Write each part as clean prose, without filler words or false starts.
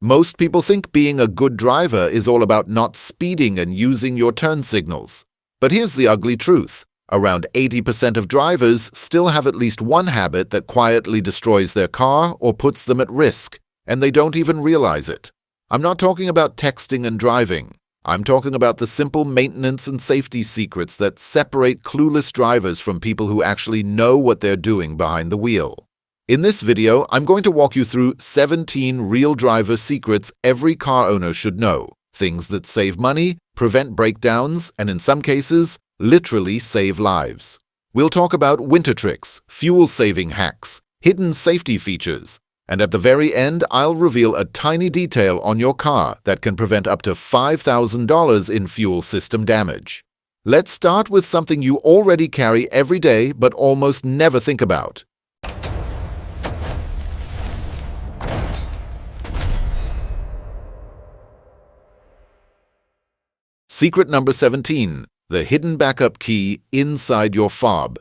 Most people think being a good driver is all about not speeding and using your turn signals. But here's the ugly truth. Around 80% of drivers still have at least one habit that quietly destroys their car or puts them at risk, and they don't even realize it. I'm not talking about texting and driving. I'm talking about the simple maintenance and safety secrets that separate clueless drivers from people who actually know what they're doing behind the wheel. In this video, I'm going to walk you through 17 real driver secrets every car owner should know. Things that save money, prevent breakdowns, and in some cases, literally save lives. We'll talk about winter tricks, fuel-saving hacks, hidden safety features, and at the very end, I'll reveal a tiny detail on your car that can prevent up to $5,000 in fuel system damage. Let's start with something you already carry every day but almost never think about. Secret number 17. The hidden backup key inside your fob.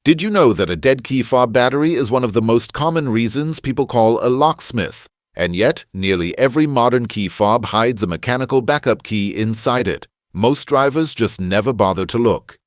Did you know that a dead key fob battery is one of the most common reasons people call a locksmith? And yet, nearly every modern key fob hides a mechanical backup key inside it. Most drivers just never bother to look.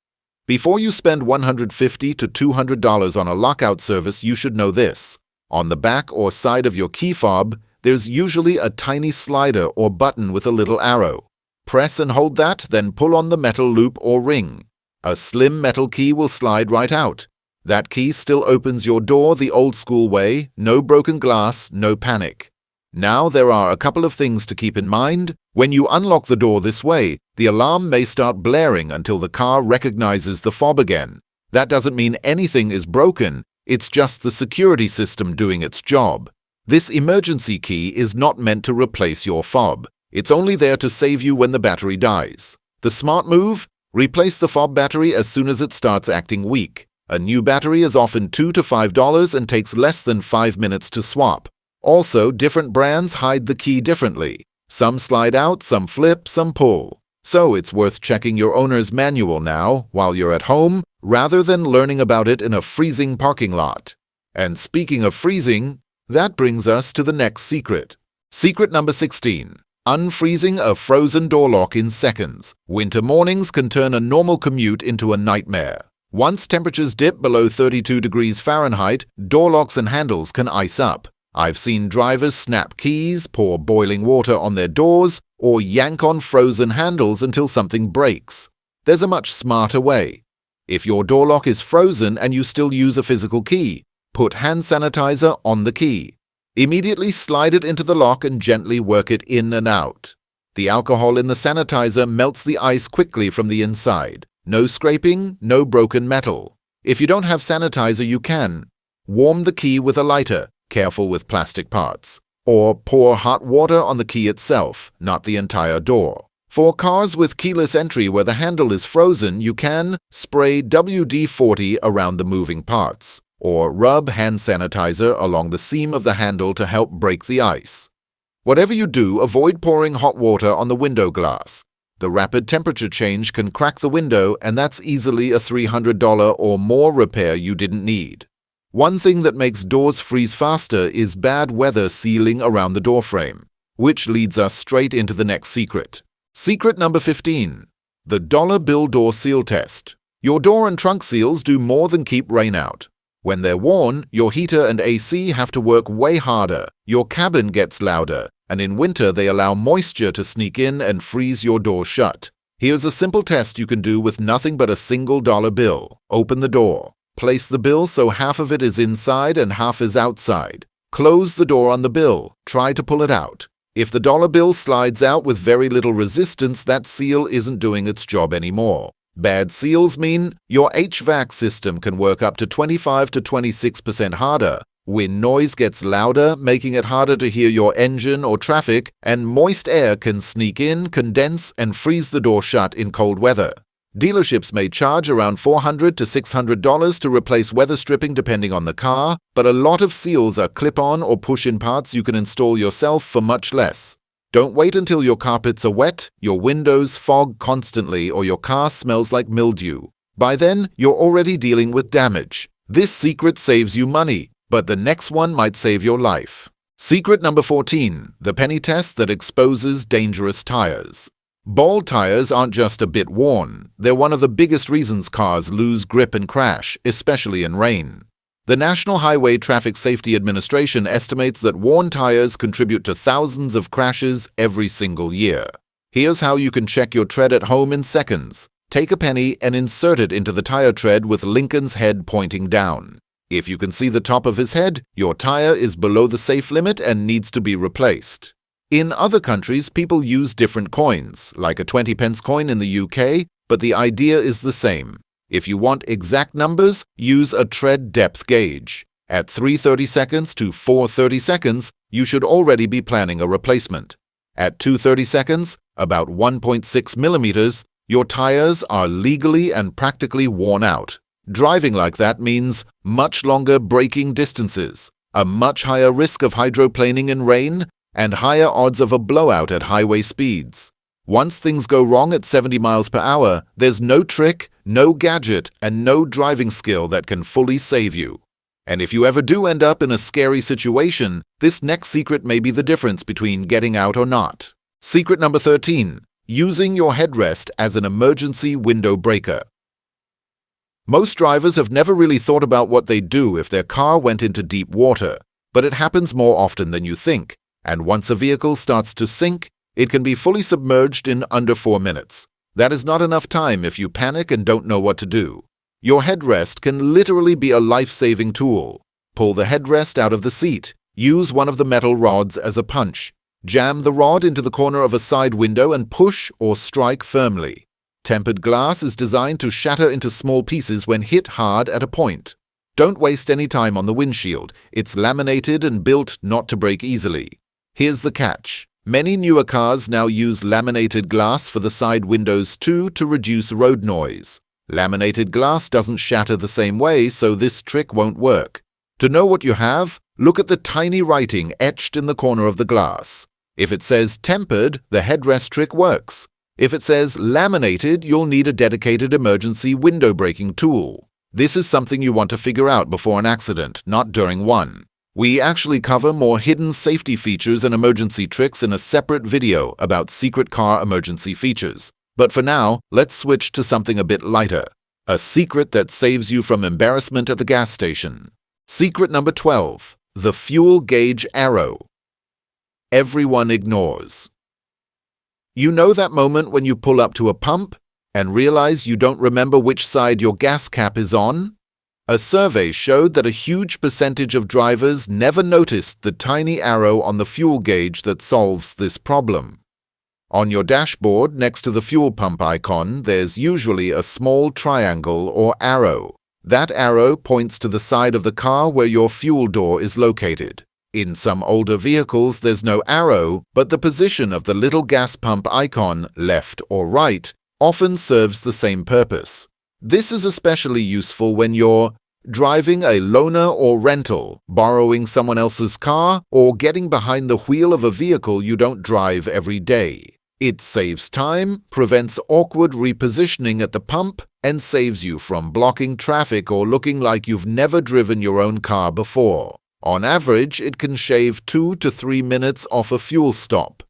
Before you spend $150 to $200 on a lockout service, you should know this. On the back or side of your key fob, there's usually a tiny slider or button with a little arrow. Press and hold that, then pull on the metal loop or ring. A slim metal key will slide right out. That key still opens your door the old-school way, no broken glass, no panic. Now there are a couple of things to keep in mind. When you unlock the door this way, the alarm may start blaring until the car recognizes the fob again. That doesn't mean anything is broken, it's just the security system doing its job. This emergency key is not meant to replace your fob. It's only there to save you when the battery dies. The smart move? Replace the fob battery as soon as it starts acting weak. A new battery is often $2 to $5 and takes less than 5 minutes to swap. Also, different brands hide the key differently. Some slide out, some flip, some pull. So it's worth checking your owner's manual now, while you're at home, rather than learning about it in a freezing parking lot. And speaking of freezing, that brings us to the next secret. Secret number 16. Unfreezing a frozen door lock in seconds. Winter mornings can turn a normal commute into a nightmare. Once temperatures dip below 32 degrees Fahrenheit, door locks and handles can ice up. I've seen drivers snap keys, pour boiling water on their doors, or yank on frozen handles until something breaks. There's a much smarter way. If your door lock is frozen and you still use a physical key, put hand sanitizer on the key. Immediately slide it into the lock and gently work it in and out. The alcohol in the sanitizer melts the ice quickly from the inside. No scraping, no broken metal. If you don't have sanitizer, you can warm the key with a lighter, careful with plastic parts, or pour hot water on the key itself, not the entire door. For cars with keyless entry where the handle is frozen, you can spray WD-40 around the moving parts, or rub hand sanitizer along the seam of the handle to help break the ice. Whatever you do, avoid pouring hot water on the window glass. The rapid temperature change can crack the window, and that's easily a $300 or more repair you didn't need. One thing that makes doors freeze faster is bad weather sealing around the doorframe, which leads us straight into the next secret. Secret number 15. The dollar bill door seal test. Your door and trunk seals do more than keep rain out. When they're worn, your heater and AC have to work way harder, your cabin gets louder, and in winter they allow moisture to sneak in and freeze your door shut. Here's a simple test you can do with nothing but a single dollar bill. Open the door. Place the bill so half of it is inside and half is outside. Close the door on the bill. Try to pull it out. If the dollar bill slides out with very little resistance, that seal isn't doing its job anymore. Bad seals mean your HVAC system can work up to 25 to 26% harder. Wind noise gets louder, making it harder to hear your engine or traffic, and moist air can sneak in, condense, and freeze the door shut in cold weather. Dealerships may charge around $400 to $600 to replace weather stripping depending on the car, but a lot of seals are clip-on or push-in parts you can install yourself for much less. Don't wait until your carpets are wet, your windows fog constantly, or your car smells like mildew. By then, you're already dealing with damage. This secret saves you money, but the next one might save your life. Secret number 14, the penny test that exposes dangerous tires. Bald tires aren't just a bit worn, they're one of the biggest reasons cars lose grip and crash, especially in rain. The National Highway Traffic Safety Administration estimates that worn tires contribute to thousands of crashes every single year. Here's how you can check your tread at home in seconds. Take a penny and insert it into the tire tread with Lincoln's head pointing down. If you can see the top of his head, your tire is below the safe limit and needs to be replaced. In other countries, people use different coins, like a 20-pence coin in the UK, but the idea is the same. If you want exact numbers, use a tread depth gauge. At 330 seconds to 430 seconds, you should already be planning a replacement. At 230 seconds, about 1.6 millimeters, your tires are legally and practically worn out. Driving like that means much longer braking distances, a much higher risk of hydroplaning in rain, and higher odds of a blowout at highway speeds. Once things go wrong at 70 miles per hour, there's no trick, no gadget, and no driving skill that can fully save you. And if you ever do end up in a scary situation, this next secret may be the difference between getting out or not. Secret number 13, using your headrest as an emergency window breaker. Most drivers have never really thought about what they'd do if their car went into deep water, but it happens more often than you think, and once a vehicle starts to sink, it can be fully submerged in under 4 minutes. That is not enough time if you panic and don't know what to do. Your headrest can literally be a life-saving tool. Pull the headrest out of the seat. Use one of the metal rods as a punch. Jam the rod into the corner of a side window and push or strike firmly. Tempered glass is designed to shatter into small pieces when hit hard at a point. Don't waste any time on the windshield. It's laminated and built not to break easily. Here's the catch. Many newer cars now use laminated glass for the side windows too to reduce road noise. Laminated glass doesn't shatter the same way, so this trick won't work. To know what you have, look at the tiny writing etched in the corner of the glass. If it says tempered, the headrest trick works. If it says laminated, you'll need a dedicated emergency window breaking tool. This is something you want to figure out before an accident, not during one. We actually cover more hidden safety features and emergency tricks in a separate video about secret car emergency features. But for now, let's switch to something a bit lighter. A secret that saves you from embarrassment at the gas station. Secret number 12. The fuel gauge arrow. Everyone ignores. You know that moment when you pull up to a pump and realize you don't remember which side your gas cap is on? A survey showed that a huge percentage of drivers never noticed the tiny arrow on the fuel gauge that solves this problem. On your dashboard, next to the fuel pump icon, there's usually a small triangle or arrow. That arrow points to the side of the car where your fuel door is located. In some older vehicles, there's no arrow, but the position of the little gas pump icon, left or right, often serves the same purpose. This is especially useful when you're driving a loaner or rental, borrowing someone else's car, or getting behind the wheel of a vehicle you don't drive every day. It saves time, prevents awkward repositioning at the pump, and saves you from blocking traffic or looking like you've never driven your own car before. On average, it can shave 2 to 3 minutes off a fuel stop.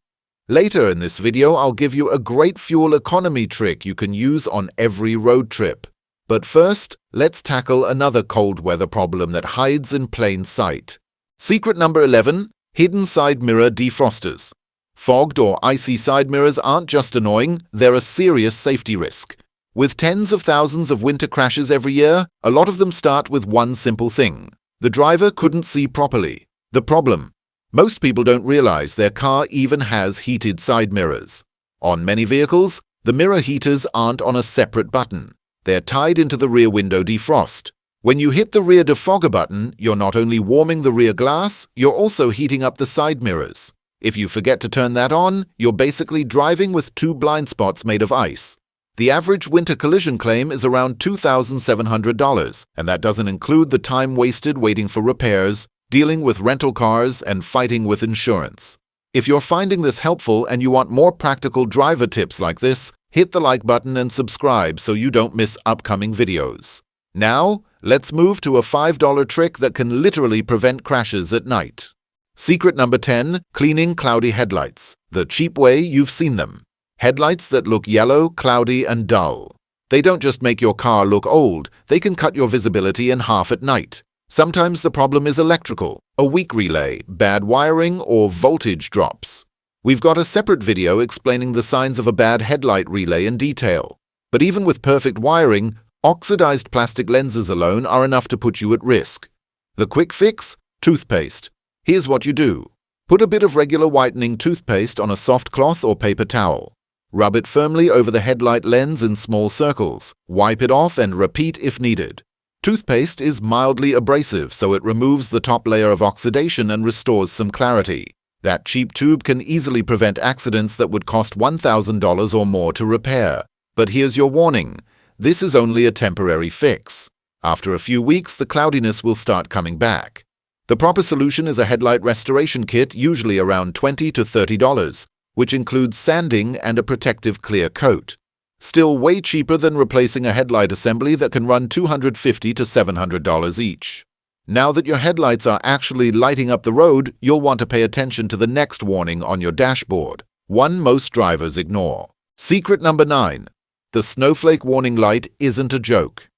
Later in this video, I'll give you a great fuel economy trick you can use on every road trip. But first, let's tackle another cold weather problem that hides in plain sight. Secret number 11. Hidden side mirror defrosters. Fogged or icy side mirrors aren't just annoying, they're a serious safety risk. With tens of thousands of winter crashes every year, a lot of them start with one simple thing. The driver couldn't see properly. The problem: most people don't realize their car even has heated side mirrors. On many vehicles, the mirror heaters aren't on a separate button. They're tied into the rear window defrost. When you hit the rear defogger button, you're not only warming the rear glass, you're also heating up the side mirrors. If you forget to turn that on, you're basically driving with 2 blind spots made of ice. The average winter collision claim is around $2,700, and that doesn't include the time wasted waiting for repairs, dealing with rental cars, and fighting with insurance. If you're finding this helpful and you want more practical driver tips like this, hit the like button and subscribe so you don't miss upcoming videos. Now, let's move to a $5 trick that can literally prevent crashes at night. Secret number 10, cleaning cloudy headlights. The cheap way you've seen them. Headlights that look yellow, cloudy, and dull. They don't just make your car look old, they can cut your visibility in half at night. Sometimes the problem is electrical, a weak relay, bad wiring, or voltage drops. We've got a separate video explaining the signs of a bad headlight relay in detail. But even with perfect wiring, oxidized plastic lenses alone are enough to put you at risk. The quick fix? Toothpaste. Here's what you do. Put a bit of regular whitening toothpaste on a soft cloth or paper towel. Rub it firmly over the headlight lens in small circles. Wipe it off and repeat if needed. Toothpaste is mildly abrasive, so it removes the top layer of oxidation and restores some clarity. That cheap tube can easily prevent accidents that would cost $1,000 or more to repair. But here's your warning. This is only a temporary fix. After a few weeks, the cloudiness will start coming back. The proper solution is a headlight restoration kit, usually around $20 to $30, which includes sanding and a protective clear coat. Still way cheaper than replacing a headlight assembly that can run $250 to $700 each. Now that your headlights are actually lighting up the road, you'll want to pay attention to the next warning on your dashboard, one most drivers ignore. Secret number 9. The snowflake warning light isn't a joke.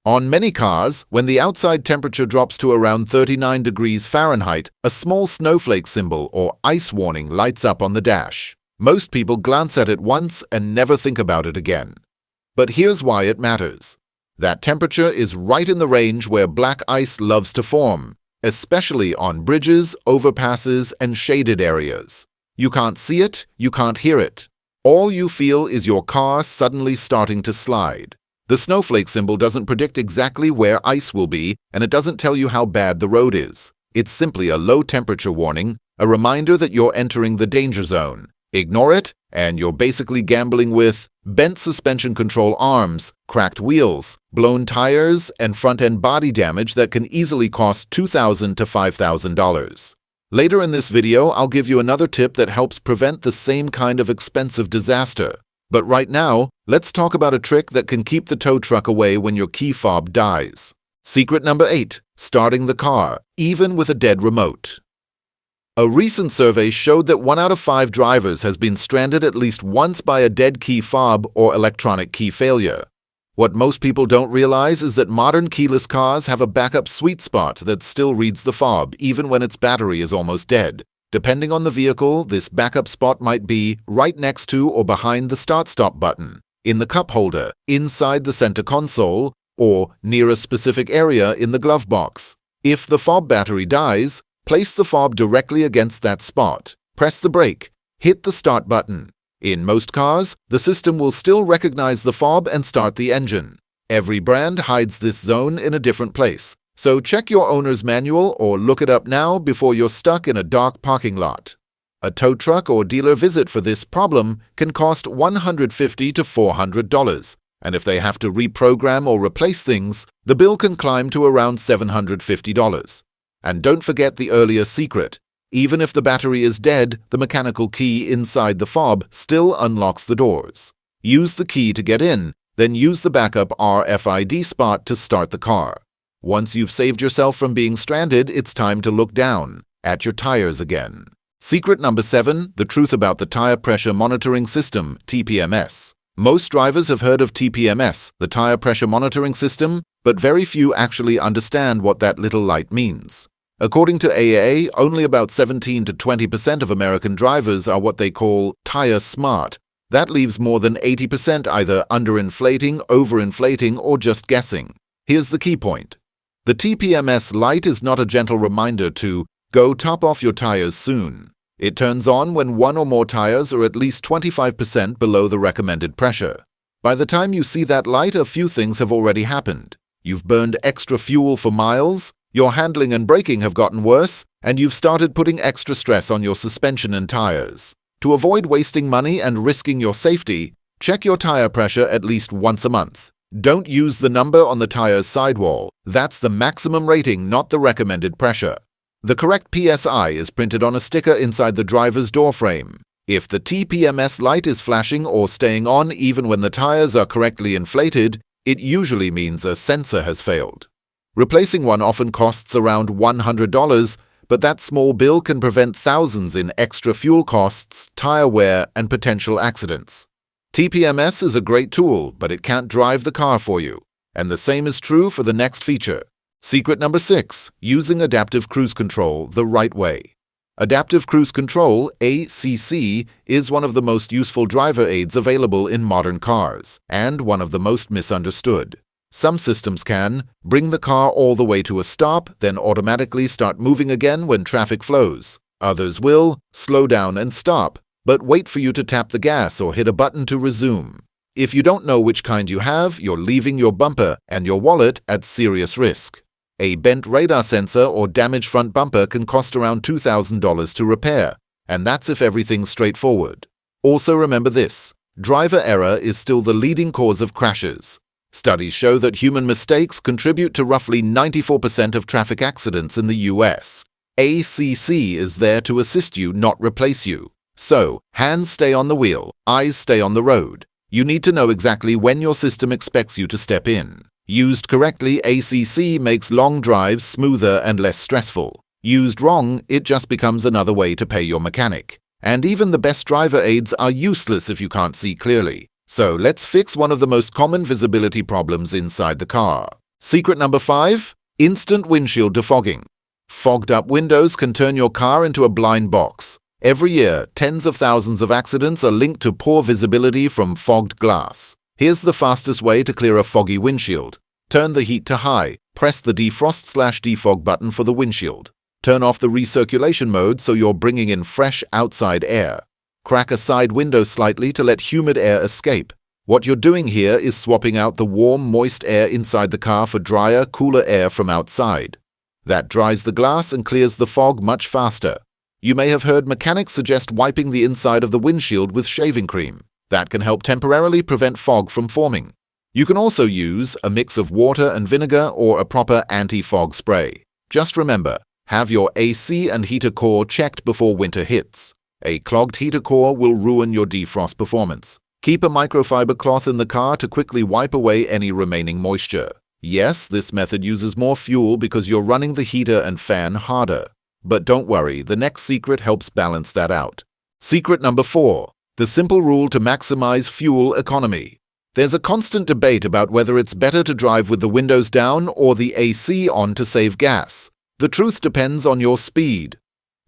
On many cars, when the outside temperature drops to around 39 degrees Fahrenheit, a small snowflake symbol or ice warning lights up on the dash. Most people glance at it once and never think about it again. But here's why it matters. That temperature is right in the range where black ice loves to form, especially on bridges, overpasses, and shaded areas. You can't see it, you can't hear it. All you feel is your car suddenly starting to slide. The snowflake symbol doesn't predict exactly where ice will be, and it doesn't tell you how bad the road is. It's simply a low-temperature warning, a reminder that you're entering the danger zone. Ignore it, and you're basically gambling with bent suspension control arms, cracked wheels, blown tires, and front-end body damage that can easily cost $2,000 to $5,000. Later in this video, I'll give you another tip that helps prevent the same kind of expensive disaster. But right now, let's talk about a trick that can keep the tow truck away when your key fob dies. Secret number 8. Starting the car, even with a dead remote. A recent survey showed that 1 out of 5 drivers has been stranded at least once by a dead key fob or electronic key failure. What most people don't realize is that modern keyless cars have a backup sweet spot that still reads the fob, even when its battery is almost dead. Depending on the vehicle, this backup spot might be right next to or behind the start-stop button, in the cup holder, inside the center console, or near a specific area in the glove box. If the fob battery dies, place the fob directly against that spot. Press the brake. Hit the start button. In most cars, the system will still recognize the fob and start the engine. Every brand hides this zone in a different place. So check your owner's manual or look it up now before you're stuck in a dark parking lot. A tow truck or dealer visit for this problem can cost $150 to $400, and if they have to reprogram or replace things, the bill can climb to around $750. And don't forget the earlier secret. Even if the battery is dead, the mechanical key inside the fob still unlocks the doors. Use the key to get in, then use the backup RFID spot to start the car. Once you've saved yourself from being stranded, it's time to look down, at your tires again. Secret number 7, the truth about the tire pressure monitoring system, TPMS. Most drivers have heard of TPMS, the tire pressure monitoring system, but very few actually understand what that little light means. According to AAA, only about 17 to 20% of American drivers are what they call tire smart. That leaves more than 80% either underinflating, overinflating, or just guessing. Here's the key point. The TPMS light is not a gentle reminder to go top off your tires soon. It turns on when 1 or more tires are at least 25% below the recommended pressure. By the time you see that light, a few things have already happened. You've burned extra fuel for miles, your handling and braking have gotten worse, and you've started putting extra stress on your suspension and tires. To avoid wasting money and risking your safety, check your tire pressure at least once a month. Don't use the number on the tire's sidewall. That's the maximum rating, not the recommended pressure. The correct PSI is printed on a sticker inside the driver's door frame. If the TPMS light is flashing or staying on even when the tires are correctly inflated, it usually means a sensor has failed. Replacing one often costs around $100, But that small bill can prevent thousands in extra fuel costs, tire wear, and potential accidents. TPMS is a great tool, but it can't drive the car for you. And the same is true for the next feature. Secret number 6, using adaptive cruise control the right way. Adaptive Cruise Control, ACC, is one of the most useful driver aids available in modern cars, and one of the most misunderstood. Some systems can bring the car all the way to a stop, then automatically start moving again when traffic flows. Others will slow down and stop, but wait for you to tap the gas or hit a button to resume. If you don't know which kind you have, you're leaving your bumper and your wallet at serious risk. A bent radar sensor or damaged front bumper can cost around $2,000 to repair, and that's if everything's straightforward. Also remember this, driver error is still the leading cause of crashes. Studies show that human mistakes contribute to roughly 94% of traffic accidents in the US. ACC is there to assist you, not replace you. So, hands stay on the wheel, eyes stay on the road. You need to know exactly when your system expects you to step in. Used correctly, ACC makes long drives smoother and less stressful. Used wrong, it just becomes another way to pay your mechanic. And even the best driver aids are useless if you can't see clearly. So let's fix one of the most common visibility problems inside the car. Secret number 5, instant windshield defogging. Fogged up windows can turn your car into a blind box. Every year, tens of thousands of accidents are linked to poor visibility from fogged glass. Here's the fastest way to clear a foggy windshield. Turn the heat to high. Press the defrost/defog button for the windshield. Turn off the recirculation mode so you're bringing in fresh outside air. Crack a side window slightly to let humid air escape. What you're doing here is swapping out the warm, moist air inside the car for drier, cooler air from outside. That dries the glass and clears the fog much faster. You may have heard mechanics suggest wiping the inside of the windshield with shaving cream. That can help temporarily prevent fog from forming. You can also use a mix of water and vinegar or a proper anti-fog spray. Just remember, have your AC and heater core checked before winter hits. A clogged heater core will ruin your defrost performance. Keep a microfiber cloth in the car to quickly wipe away any remaining moisture. Yes, this method uses more fuel because you're running the heater and fan harder. But don't worry, the next secret helps balance that out. Secret number 4. The simple rule to maximize fuel economy. There's a constant debate about whether it's better to drive with the windows down or the AC on to save gas. The truth depends on your speed.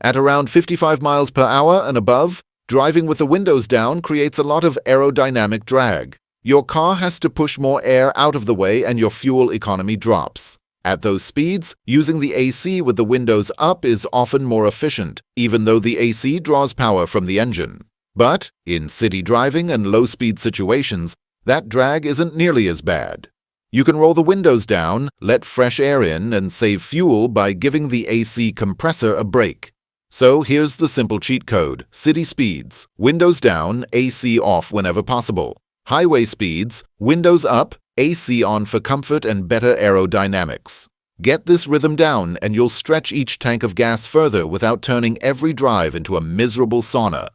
At around 55 miles per hour and above, driving with the windows down creates a lot of aerodynamic drag. Your car has to push more air out of the way and your fuel economy drops. At those speeds, using the AC with the windows up is often more efficient, even though the AC draws power from the engine. But, in city driving and low-speed situations, that drag isn't nearly as bad. You can roll the windows down, let fresh air in, and save fuel by giving the AC compressor a break. So here's the simple cheat code. City speeds, windows down, AC off whenever possible. Highway speeds, windows up, AC on for comfort and better aerodynamics. Get this rhythm down and you'll stretch each tank of gas further without turning every drive into a miserable sauna.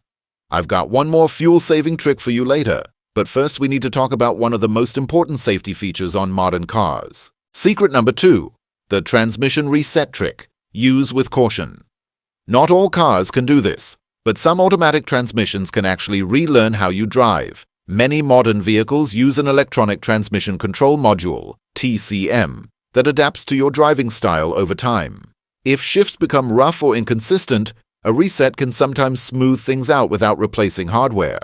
I've got one more fuel-saving trick for you later, but first we need to talk about one of the most important safety features on modern cars. Secret number 2, the transmission reset trick. Use with caution. Not all cars can do this, but some automatic transmissions can actually relearn how you drive. Many modern vehicles use an electronic transmission control module, TCM, that adapts to your driving style over time. If shifts become rough or inconsistent, a reset can sometimes smooth things out without replacing hardware.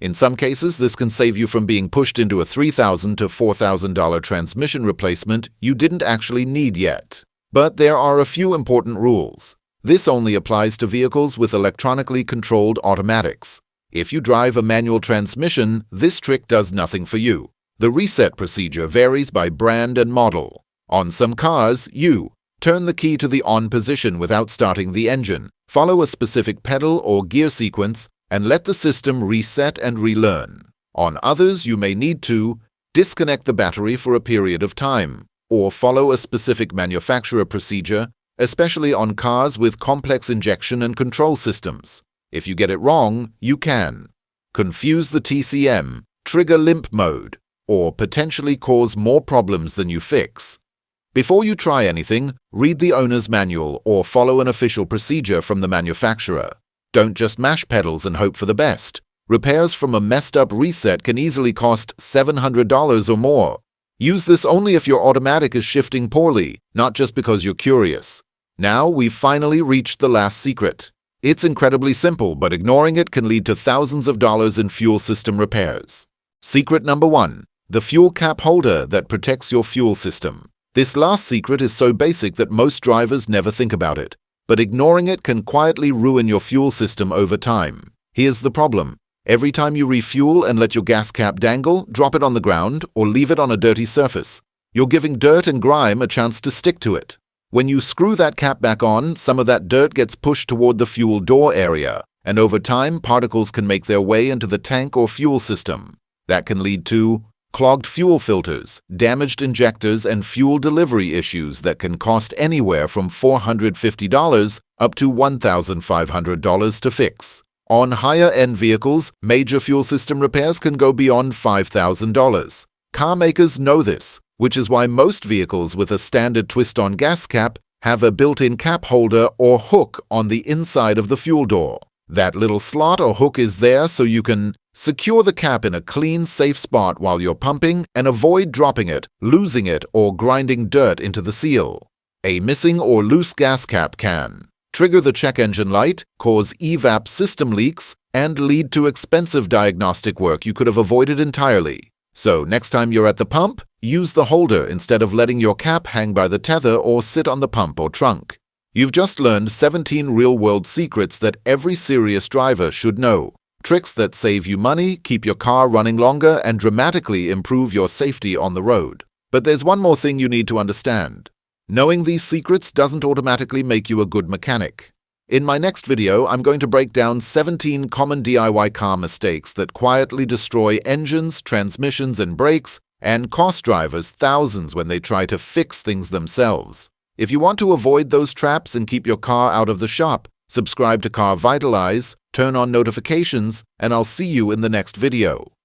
In some cases, this can save you from being pushed into a $3,000 to $4,000 transmission replacement you didn't actually need yet. But there are a few important rules. This only applies to vehicles with electronically controlled automatics. If you drive a manual transmission, this trick does nothing for you. The reset procedure varies by brand and model. On some cars, you turn the key to the on position without starting the engine, follow a specific pedal or gear sequence, and let the system reset and relearn. On others, you may need to disconnect the battery for a period of time, or follow a specific manufacturer procedure, especially on cars with complex injection and control systems. If you get it wrong, you can confuse the TCM, trigger limp mode, or potentially cause more problems than you fix. Before you try anything, read the owner's manual or follow an official procedure from the manufacturer. Don't just mash pedals and hope for the best. Repairs from a messed-up reset can easily cost $700 or more. Use this only if your automatic is shifting poorly, not just because you're curious. Now we've finally reached the last secret. It's incredibly simple, but ignoring it can lead to thousands of dollars in fuel system repairs. Secret number 1. The fuel cap holder that protects your fuel system. This last secret is so basic that most drivers never think about it, but ignoring it can quietly ruin your fuel system over time. Here's the problem. Every time you refuel and let your gas cap dangle, drop it on the ground or leave it on a dirty surface. You're giving dirt and grime a chance to stick to it. When you screw that cap back on, some of that dirt gets pushed toward the fuel door area, and over time, particles can make their way into the tank or fuel system. That can lead to clogged fuel filters, damaged injectors, and fuel delivery issues that can cost anywhere from $450 up to $1,500 to fix. On higher-end vehicles, major fuel system repairs can go beyond $5,000. Car makers know this, which is why most vehicles with a standard twist-on gas cap have a built-in cap holder or hook on the inside of the fuel door. That little slot or hook is there so you can secure the cap in a clean, safe spot while you're pumping and avoid dropping it, losing it, or grinding dirt into the seal. A missing or loose gas cap can trigger the check engine light, cause evap system leaks, and lead to expensive diagnostic work you could have avoided entirely. So next time you're at the pump, use the holder instead of letting your cap hang by the tether or sit on the pump or trunk. You've just learned 17 real-world secrets that every serious driver should know. Tricks that save you money, keep your car running longer, and dramatically improve your safety on the road. But there's one more thing you need to understand. Knowing these secrets doesn't automatically make you a good mechanic. In my next video, I'm going to break down 17 common DIY car mistakes that quietly destroy engines, transmissions, and brakes, and cost drivers thousands when they try to fix things themselves. If you want to avoid those traps and keep your car out of the shop, subscribe to Car Vitalize, turn on notifications, and I'll see you in the next video.